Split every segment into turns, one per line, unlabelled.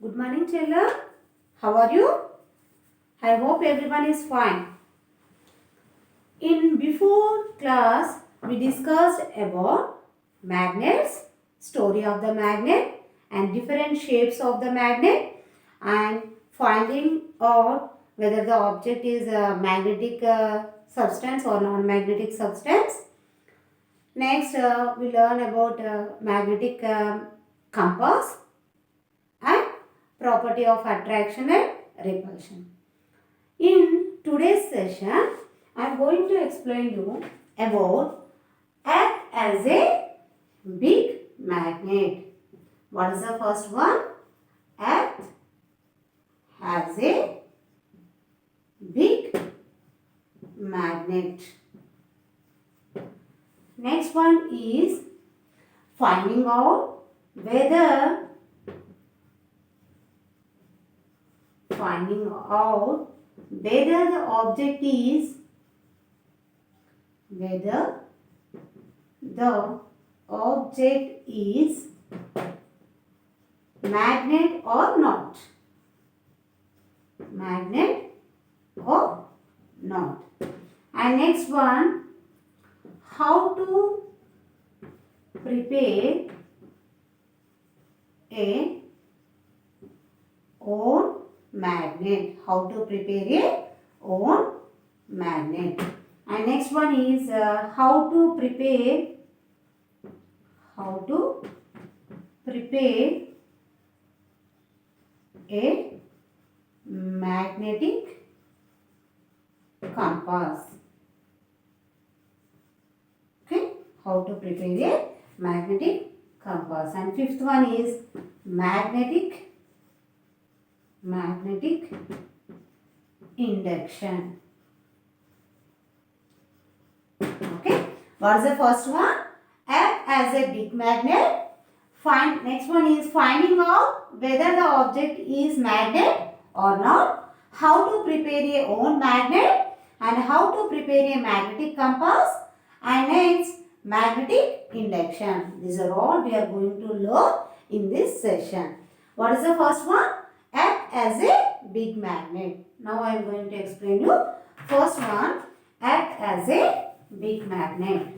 Good morning, children. How are you? I hope everyone is fine. In before class, we discussed about magnets, story of the magnet and different shapes of the magnet and finding out whether the object is a magnetic substance or non-magnetic substance. Next, we learn about magnetic compass and property of attraction and repulsion. In today's session, I am going to explain you about act as a big magnet. What is the first one? Act as a big magnet. Next one is finding out whether the object is magnet or not. And next one, how to prepare a own magnet. And next one is how to prepare a magnetic compass. Okay, how to prepare a magnetic compass. And fifth one is magnetic induction. Okay, what is the first one? Act as a big magnet. Next one is finding out whether the object is magnet or not. How to prepare a own magnet and how to prepare a magnetic compass. And next, magnetic induction. These are all we are going to learn in this session. What is the first one? Act as a big magnet. Now I am going to explain you. First one, act as a big magnet.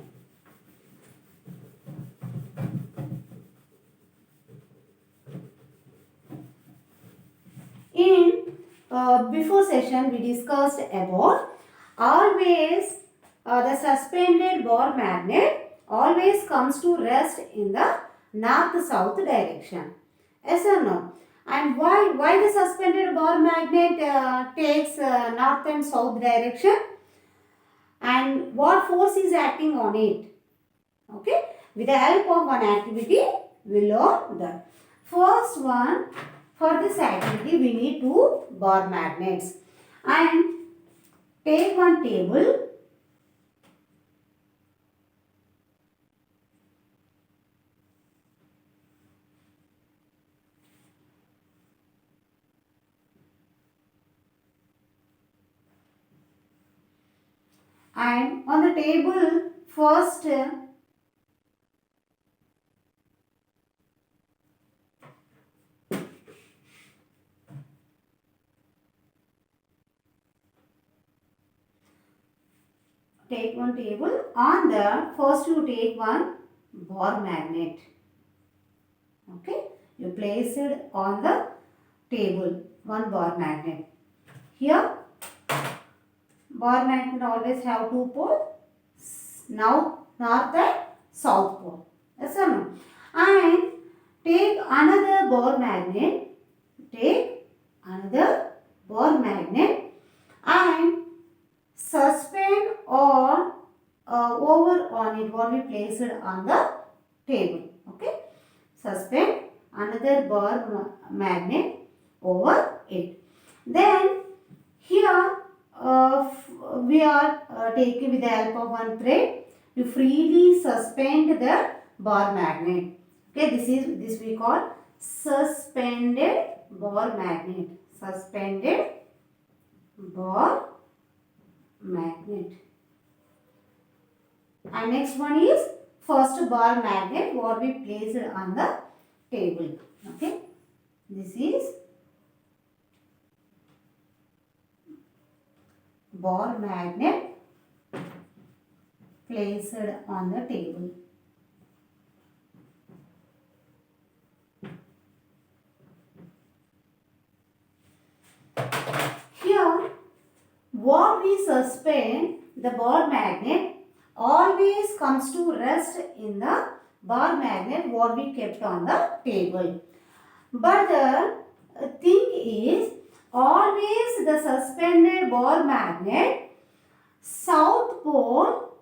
In before session we discussed about always the suspended bar magnet always comes to rest in the north-south direction. Yes or no? And why the suspended bar magnet takes north and south direction? And what force is acting on it? Okay, with the help of one activity, we learn that. First one, for this activity, we need two bar magnets. And take one table. And on the table, first take one table. On the first you take one bar magnet. Okay, you place it on the table, one bar magnet. Here, bar magnet always have two poles, north and south pole. Yes or no? And take another bar magnet. And suspend or over on it what we place it on the table. Okay, suspend another bar magnet over it. Then here we are taking with the help of one thread to freely suspend the bar magnet. Okay, this we call suspended bar magnet. And next one is first bar magnet what we place on the table. Okay, this is ball magnet placed on the table. Here, what we suspend the ball magnet always comes to rest in the ball magnet what we kept on the table. But the thing is, always the suspended ball magnet south pole,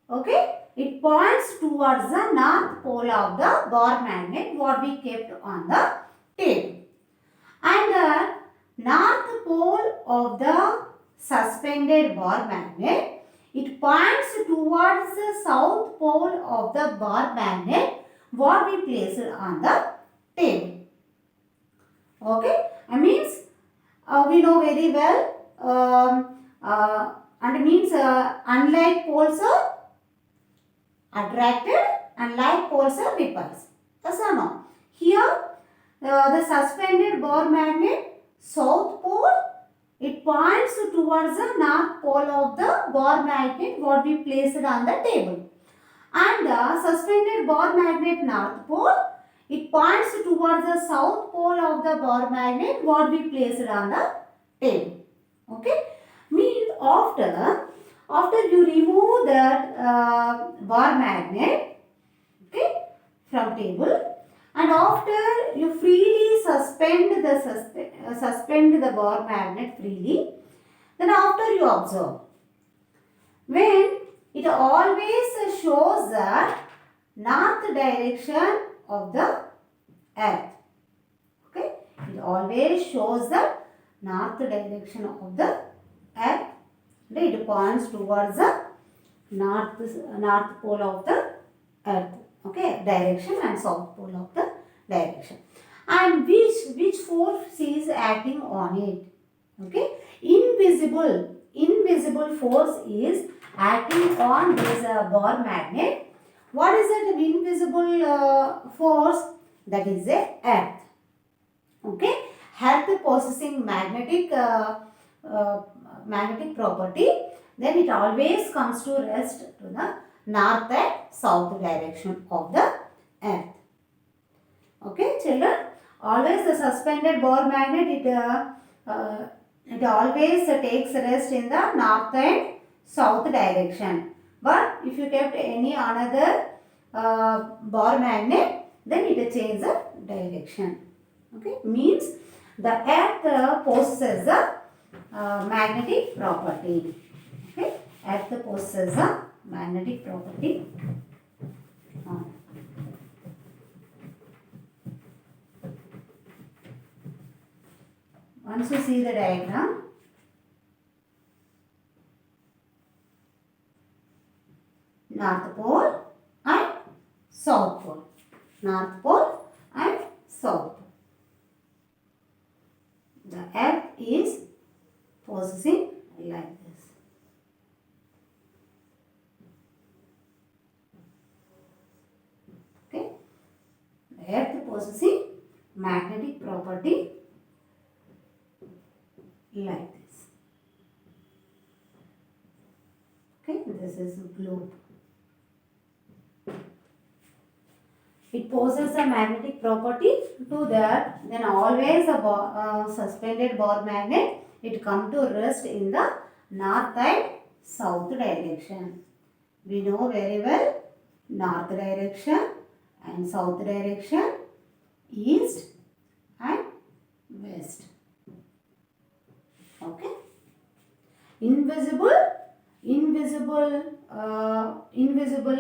okay, it points towards the north pole of the ball magnet what we kept on the table. And the north pole of the suspended bar magnet, it points towards the south pole of the bar magnet what we placed on the table. Okay, I means we know very well and means unlike poles are attracted and like poles are repulsed. Yes or no? Here the suspended bar magnet south pole, it points towards the north pole of the bar magnet what we placed on the table. And the suspended bar magnet north pole, it points towards the south pole of the bar magnet what we placed on the table. Okay. Means after you remove that bar magnet, okay, from table, and after you freely suspend the bar magnet freely, then after you observe, when it always shows the north direction of the earth, okay, it always shows the north direction of the earth, and it points towards the north pole of the earth, okay, direction, and south pole of the direction. And which force is acting on it? Okay, invisible force is acting on this bar magnet. What is that invisible force? That is a earth. Okay, earth possessing magnetic property, then it always comes to rest to the north and south direction of the earth. Okay, children, always the suspended bar magnet, it always takes rest in the north and south direction. But if you kept any another bar magnet, then it changes the direction. Okay, means the earth possesses a magnetic property. Okay, earth possesses a magnetic property. Once you see the diagram, north pole and south pole, north pole and south pole. The earth is possessing like this. Okay, the earth possessing magnetic property like this. Okay, this is a globe. It possesses a magnetic property. To that, then always a suspended bar magnet, it come to rest in the north and south direction. We know very well north direction and south direction, east and west. Okay. Invisible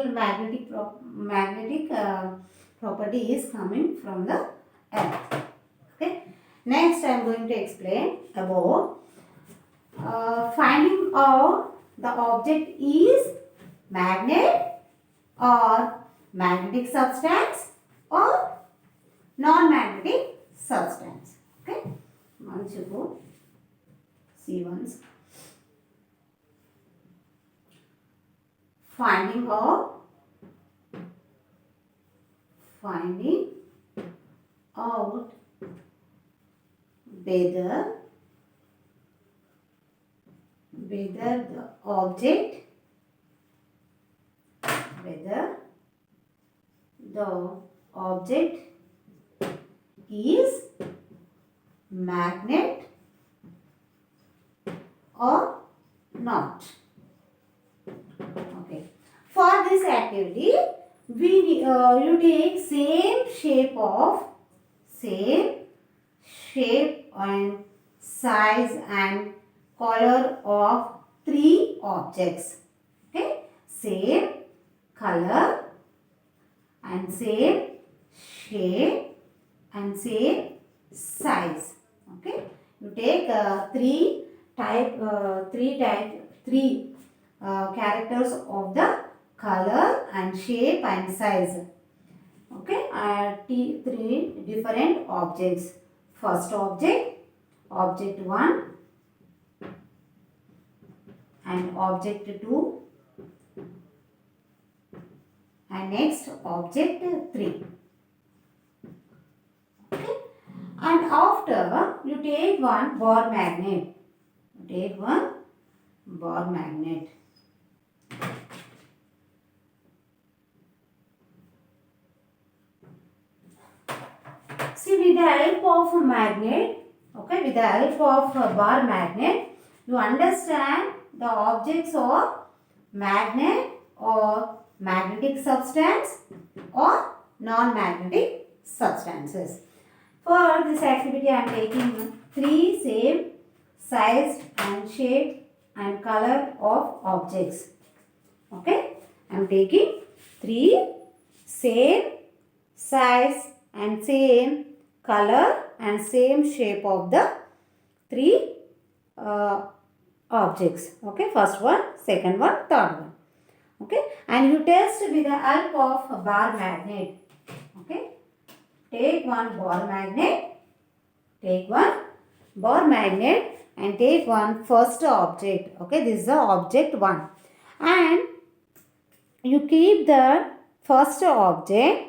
magnetic property is coming from the earth. Okay. Next, I am going to explain about finding out the object is magnet or magnetic substance or non-magnetic substance. Okay. Once you go, see once. Finding out whether the object whether the object is magnet or not. Okay. For this activity, you take same shape and size and color of 3 objects. Okay. Same color and same shape and same size. Okay. You take three characters of the color and shape and size. Okay. 3 different objects. First object 1 and object 2 and next object 3. Okay. And after you take one bar magnet. See, with the help of a magnet, okay, with the help of a bar magnet, you understand the objects of magnet or magnetic substance or non-magnetic substances. For this activity, I am taking 3 same size and shape and color of objects. Okay, I am taking 3 same size and same color and same shape of the 3 objects. Okay, first one, second one, third one. Okay, and you test with the help of a bar magnet. Okay, take one bar magnet and take one first object. Okay, this is the object 1 and you keep the first object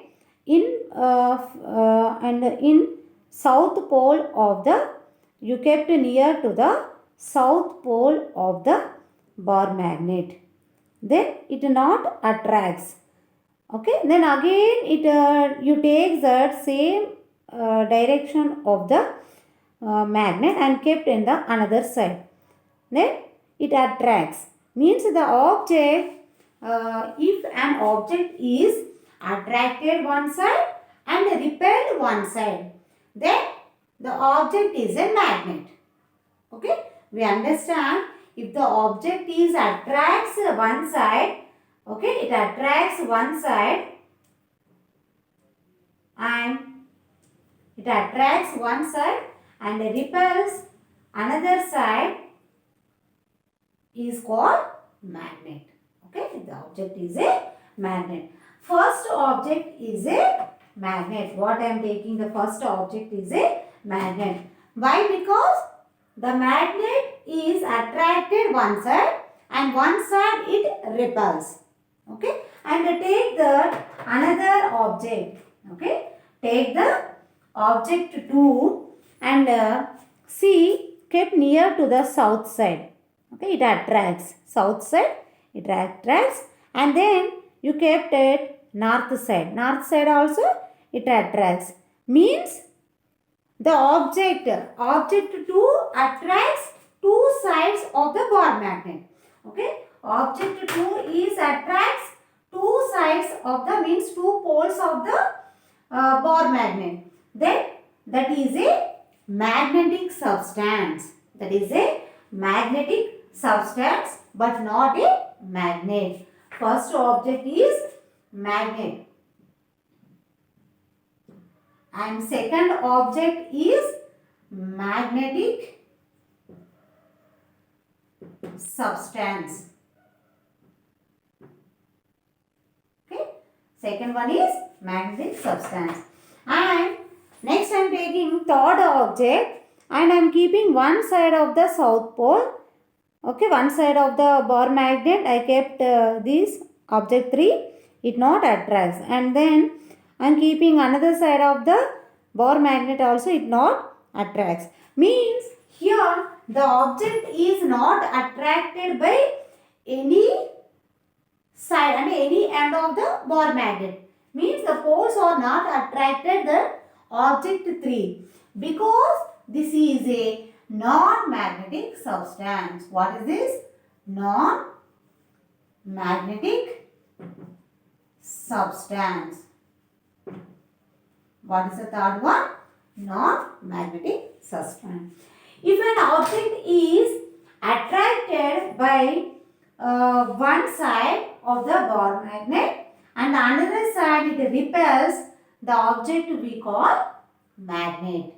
in south pole of the, you kept near to the south pole of the bar magnet. Then it not attracts. Okay, then again you take that same direction of the magnet and kept in the another side. Then it attracts. Means the object, if an object is attracted one side and repelled one side, then the object is a magnet. Okay, we understand. If the object is attracts one side, okay, it attracts one side and repels another side, is called magnet. Okay, the object is a magnet. First object is a magnet. What I am taking, the first object is a magnet. Why? Because the magnet is attracted one side and one side it repels. Okay, and take the another object. Okay, take the object 2 and see, kept near to the south side. Okay, it attracts south side, it attracts, and then you kept it north side also it attracts. Means the object 2 attracts 2 sides of the bar magnet. Okay, object 2 is attracts 2 sides of the, means 2 poles of the bar magnet. Then that is a magnetic substance. But not a magnet. First object is magnet and second object is magnetic substance. Okay, second one is magnetic substance. And next I am taking third object and I am keeping one side of the south pole. Okay, one side of the bar magnet I kept this object 3, it not attracts, and then I am keeping another side of the bar magnet also, it not attracts. Means Here the object is not attracted by any side and any end of the bar magnet. Means the poles are not attracted the object 3 because this is a non-magnetic substance. What is this? Non-magnetic substance. What is the third one? Non-magnetic substance. If an object is attracted by one side of the bar magnet and the another side it repels, the object we call magnet.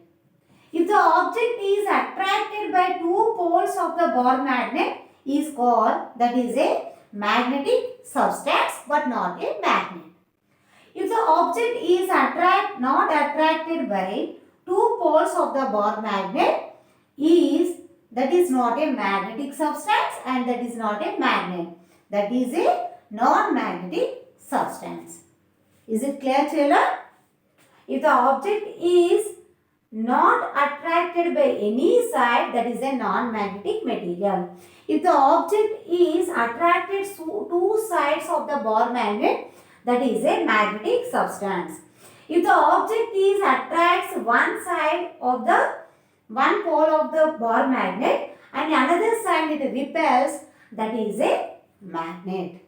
If the object is attracted by two poles of the bar magnet is called, that is a magnetic substance but not a magnet. If the object is not attracted by two poles of the bar magnet that is not a magnetic substance and that is not a magnet. That is a non-magnetic substance. Is it clear, children? If the object is not attracted by any side, that is a non-magnetic material. If the object is attracted to two sides of the bar magnet, that is a magnetic substance. If the object is attracts one side of the one pole of the bar magnet and another side it repels, that is a magnet.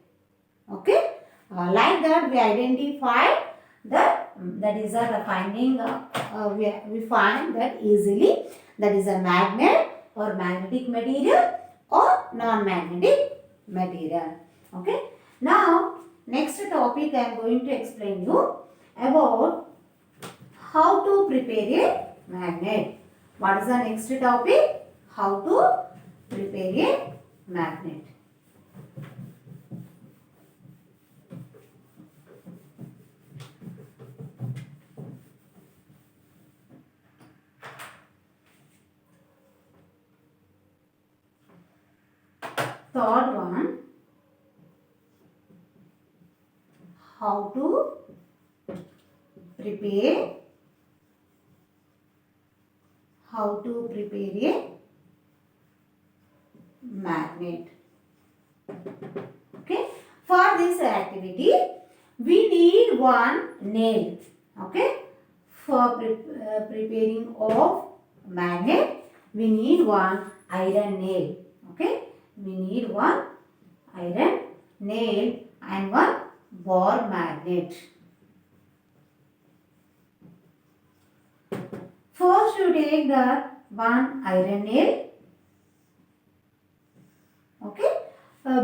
Okay. Like that we identify that is the finding we find that easily, that is a magnet or magnetic material or non-magnetic material. Okay. Now next topic I am going to explain you about how to prepare a magnet. What is the next topic? How to prepare a magnet. Third one, how to prepare a magnet. Okay. For this activity, we need one nail. Okay. For preparing of magnet, we need one iron nail. Okay. We need one iron nail and one bar magnet. First you take the one iron nail. Okay.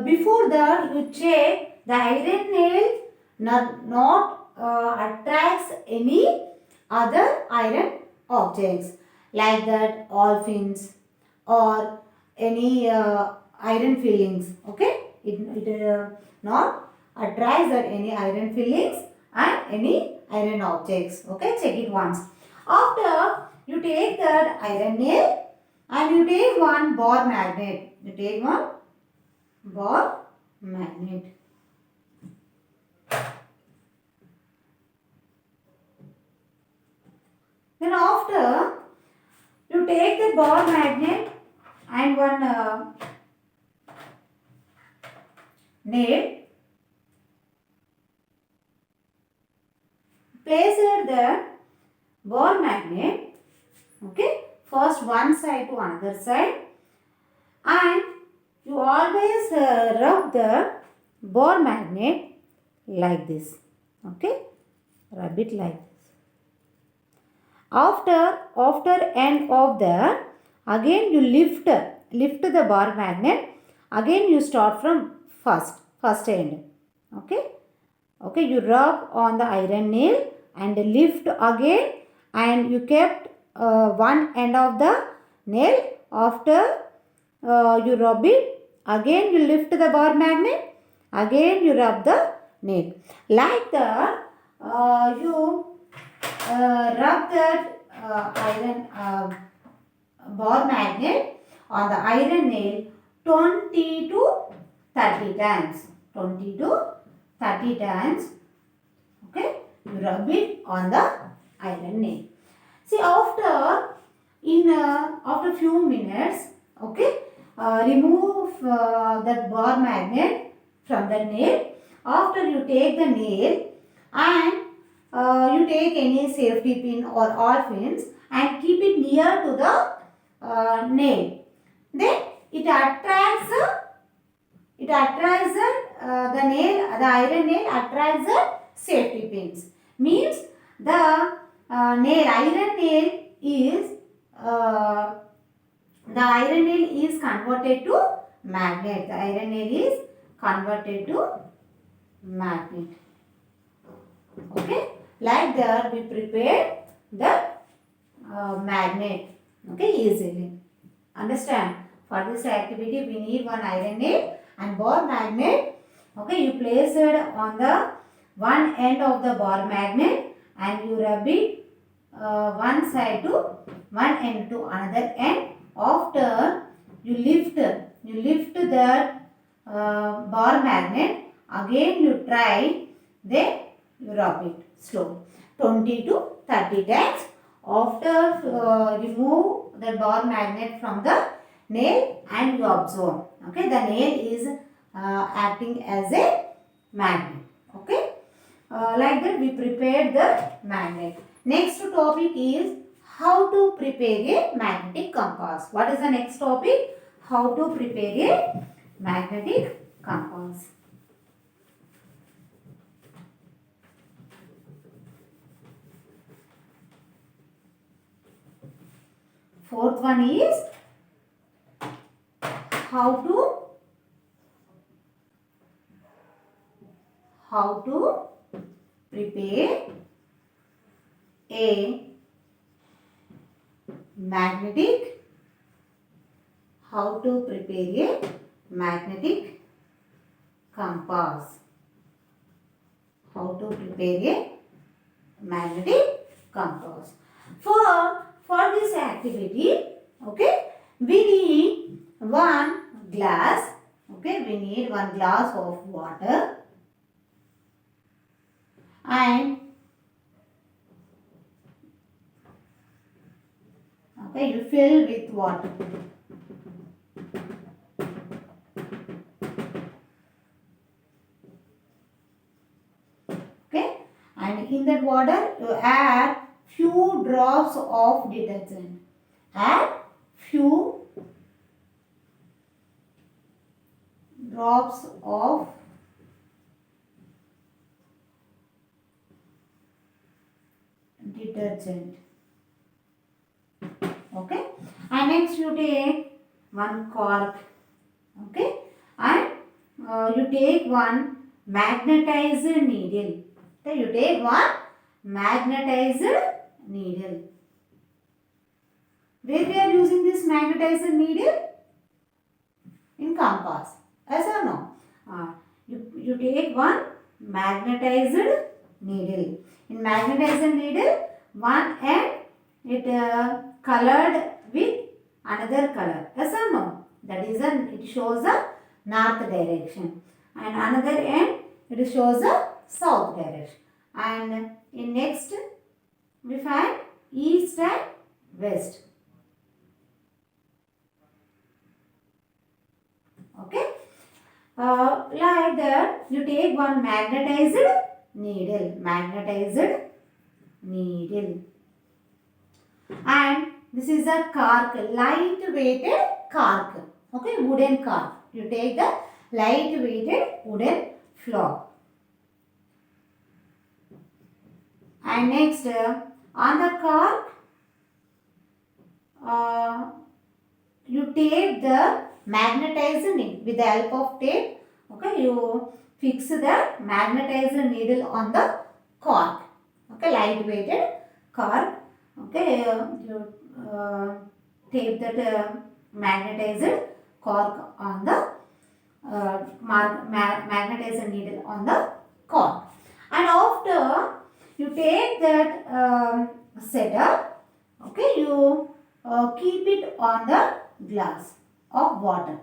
Before that you check the iron nail not attracts any other iron objects like that all fins or any iron fillings. Okay. It not attracts that any iron fillings and any iron objects. Okay. Check it once. After you take that iron nail and you take one bar magnet. You take one bar magnet. Then after you take the bar magnet and one nail, place it the bar magnet. Okay, first one side to another side and you always rub the bar magnet like this. Okay, rub it like this. After end of the, again you lift the bar magnet. Again you start from first end. Okay, you rub on the iron nail and lift again and you kept one end of the nail. After you rub it, again you lift the bar magnet, again you rub the nail. Like that you rub that iron bar magnet on the iron nail 20 to 30 times. 20 to 30 times. Okay, you rub it on the iron nail. See, after in after few minutes, okay, remove that bar magnet from the nail. After you take the nail and you take any safety pin or all pins and keep it near to the nail. Then it attracts the nail, the iron nail attracts the safety pins. Means the iron nail is converted to magnet. The iron nail is converted to magnet. Okay, like that we prepare the magnet. Okay, easily. Understand? For this activity, we need one iron nail and bar magnet. Okay, you place it on the one end of the bar magnet and you rub it one side to one end to another end. After you lift that bar magnet, again you try, then you rub it slow 20 to 30 times. After remove the bar magnet from the nail and you observe. Okay, the nail is acting as a magnet. Okay, like that we prepared the magnet. Next topic is how to prepare a magnetic compass. What is the next topic? How to prepare a magnetic compass. Fourth one is how to prepare a magnetic compass. How to prepare a magnetic compass. For this activity, okay, we need one glass. Okay, we need one glass of water and okay, you fill with water. Okay, and in that water you add few drops of detergent. Add few drops of detergent. Okay, and next you take one cork. Okay, and you take one magnetized needle. So you take one magnetized needle. Where we are using this magnetized needle? In compass. Yes or no? You take one magnetized needle. In magnetized needle, one end it colored with another color. Yes or no? That is it shows a north direction. And another end it shows a south direction. And in next we find east and west. Okay. Like that you take one magnetized needle. And this is a cork, light weighted cork. Okay, wooden cork. You take the light weighted wooden flock. And next on the cork you tape the magnetized needle with the help of tape. Okay, you fix the magnetized needle on the cork. Okay, light weighted cork. Okay, you tape that magnetized cork on the magnetized needle on the cork. And after you take that setup, okay, you keep it on the glass of water.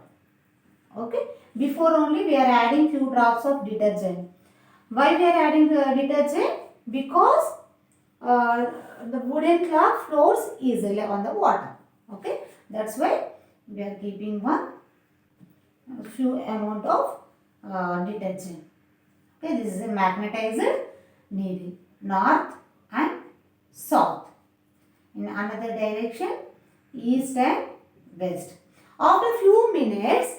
Okay, before only we are adding few drops of detergent. Why we are adding the detergent? Because the wooden cloth floats easily on the water. Okay, that's why we are keeping one few amount of detergent. Okay, this is a magnetizer needle, north and south. In another direction, east and west. After few minutes,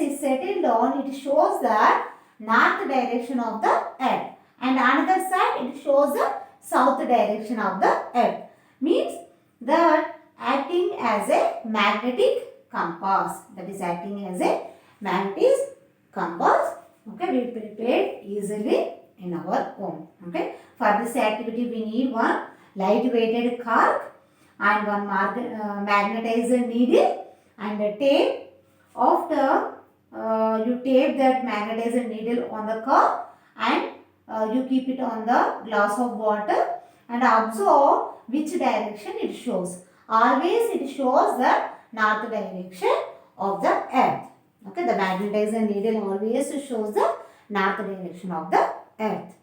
it settled down. It shows the north direction of the earth, and another side it shows the south direction of the earth. Means that acting as a magnetic compass. That is acting as a magnetic compass. Okay, we prepared easily in our home. Okay, for this activity we need one light weighted cork and one magnetizer needle and a tape. After you tape that magnetizer needle on the cork and you keep it on the glass of water and observe which direction it shows. Always it shows the north direction of the earth. Okay, the magnetizer needle always shows the north direction of the earth.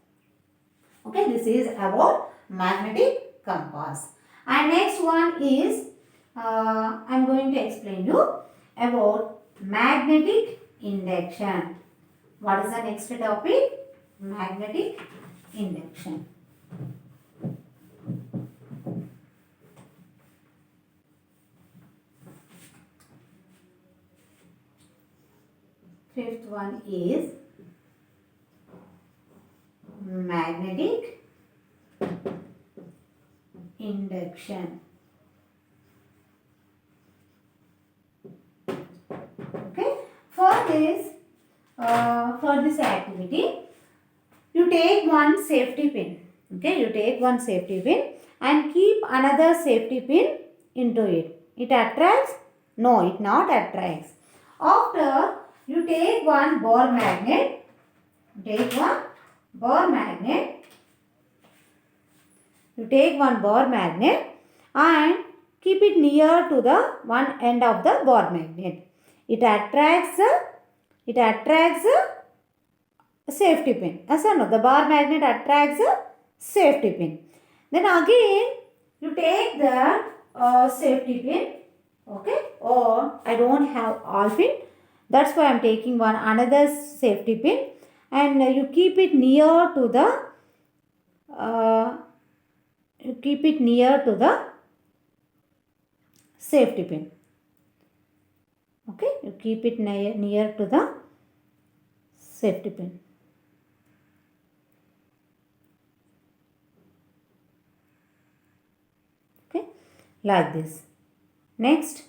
Okay, this is about magnetic compass. And next one is I am going to explain you about magnetic induction. What is the next topic? Magnetic induction. Fifth one is magnetic induction. Okay, for this activity, you take one safety pin. Okay, you take one safety pin and keep another safety pin into it. It attracts? No, it not attracts. After you take one ball magnet, take one ball magnet. You take one ball magnet and keep it near to the one end of the ball magnet. It attracts a safety pin. Yes or no? The bar magnet attracts a safety pin. Then again you take the safety pin. Okay, or I don't have all pin. That's why I am taking one another safety pin and you keep it near to the safety pin. Okay, you keep it near to the safety pin. Okay, like this. Next,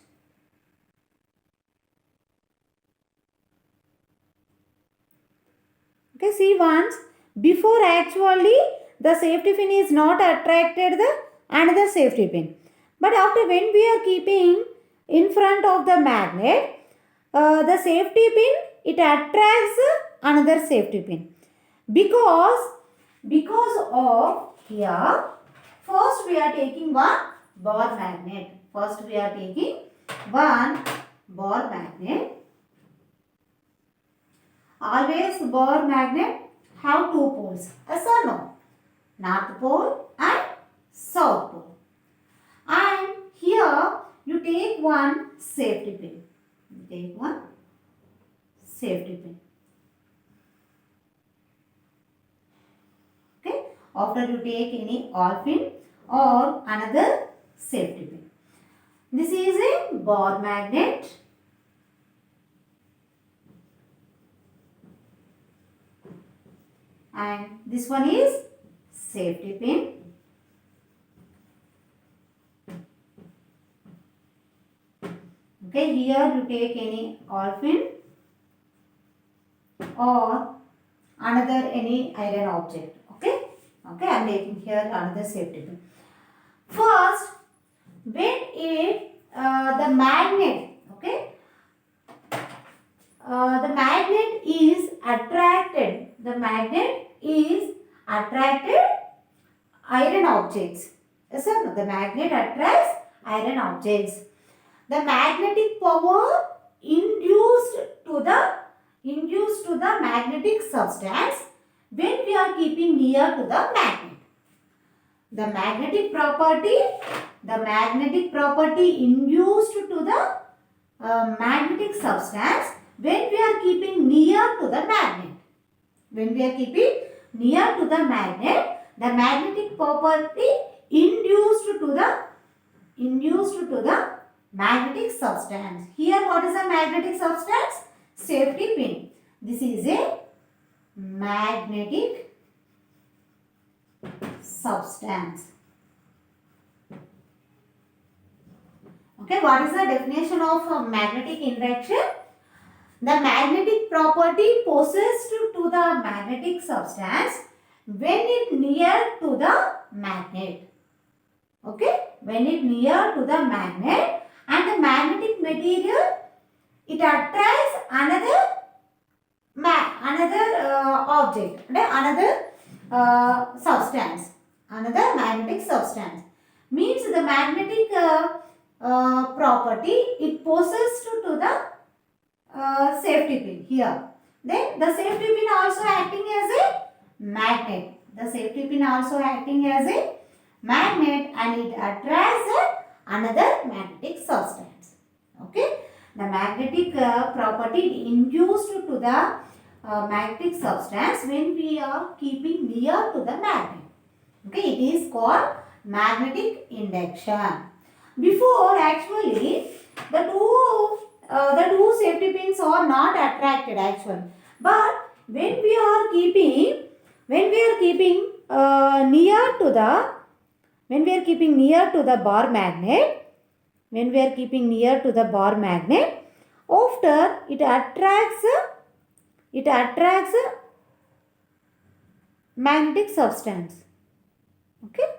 okay, see once before actually the safety pin is not attracted the another safety pin, but after when we are keeping in front of the magnet, the safety pin it attracts another safety pin because of here. First we are taking one ball magnet. First we are taking one ball magnet. Always ball magnet have two poles. Yes or no? North pole and south pole. And here you take one safety pin. You take one safety pin. Okay. After you take any all pin or another safety pin. This is a ball magnet. And this one is safety pin. Okay, here you take any all pin or another any iron object. Okay, okay, I am taking here another safety pin. First, when the magnet, okay, the magnet is attracted. The magnet is attracted iron objects. Yes or no? The magnet attracts iron objects. The magnetic power induced to the magnetic substance when we are keeping near to the magnet. the magnetic property induced to the magnetic substance when we are keeping near to the magnet. When we are keeping near to the magnet, the magnetic property induced to the magnetic substance. Here what is a magnetic substance? Safety pin. This is a magnetic substance. Okay, what is the definition of magnetic induction? The magnetic property possessed to the magnetic substance when it near to the magnet. Okay, when it near to the magnet, and the magnetic material, it attracts another object, another substance, another magnetic substance. Means the magnetic property, it possessed to the safety pin here. Then the safety pin also acting as a magnet. The safety pin also acting as a magnet, and it attracts another magnetic substance. Okay. The magnetic property induced to the magnetic substance when we are keeping near to the magnet. Okay. It is called magnetic induction. Before, actually, the two safety pins are not attracted actually, but when we are keeping near to the bar magnet, after it attracts magnetic substance. Okay.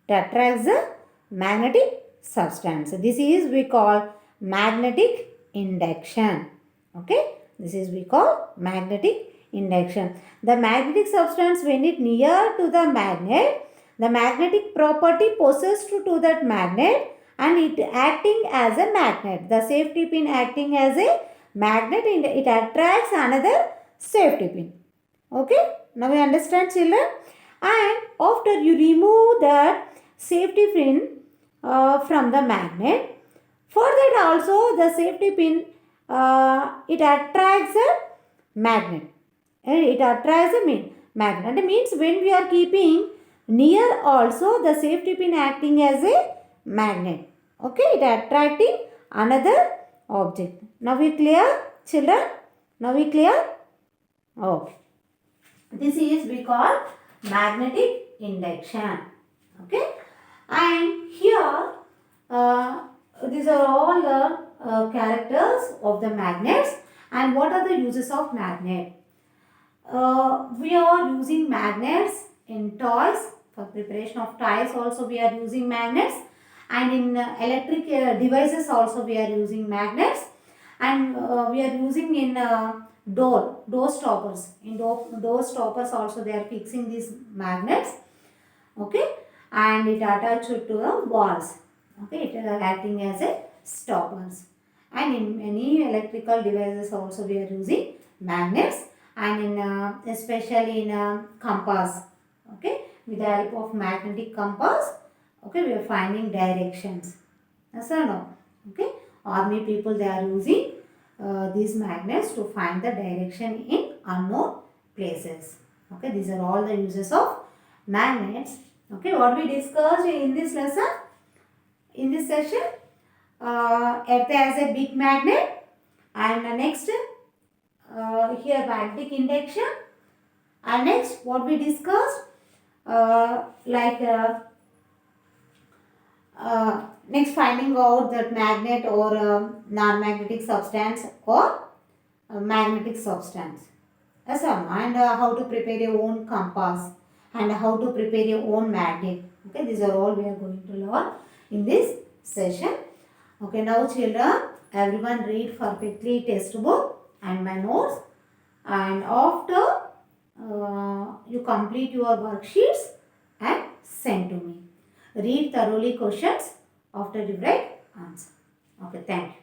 It attracts the magnetic substance. This is we call magnetic induction. Okay, this is we call magnetic induction. The magnetic substance, when it near to the magnet, the magnetic property possessed to that magnet, and it acting as a magnet. The safety pin acting as a magnet, and it attracts another safety pin. Okay, now we understand, children. And after you remove that safety pin from the magnet, for that also the safety pin it attracts a magnet, and it attracts a magnet. And it means when we are keeping near also the safety pin acting as a magnet. Okay, it attracting another object. Now we clear, children? Now we clear? Okay. This is we call magnetic induction. Okay, and here these are all the characters of the magnets. And what are the uses of magnet? We are using magnets in toys. For preparation of toys also we are using magnets, and in electric devices also we are using magnets, and we are using in door stoppers. In door stoppers also they are fixing these magnets. Okay, and it attached to the walls. Okay, it is acting as a stoppers. And in many electrical devices also we are using magnets, and in especially in compass. Okay, with the help of magnetic compass, okay, we are finding directions. Yes or no? Okay, army people, they are using these magnets to find the direction in unknown places. Okay, these are all the uses of magnets. Okay, what we discussed in this lesson, in this session, Earth as a big magnet, and next here magnetic induction, and next what we discussed next finding out that magnet or non-magnetic substance or magnetic substance. Yes, and how to prepare your own compass, and how to prepare your own magnet. Okay, these are all we are going to learn in this session. Okay, now children, everyone read perfectly textbook and my notes, and after you complete your worksheets and send to me. Read thoroughly questions, after you write answer. Okay, thank you.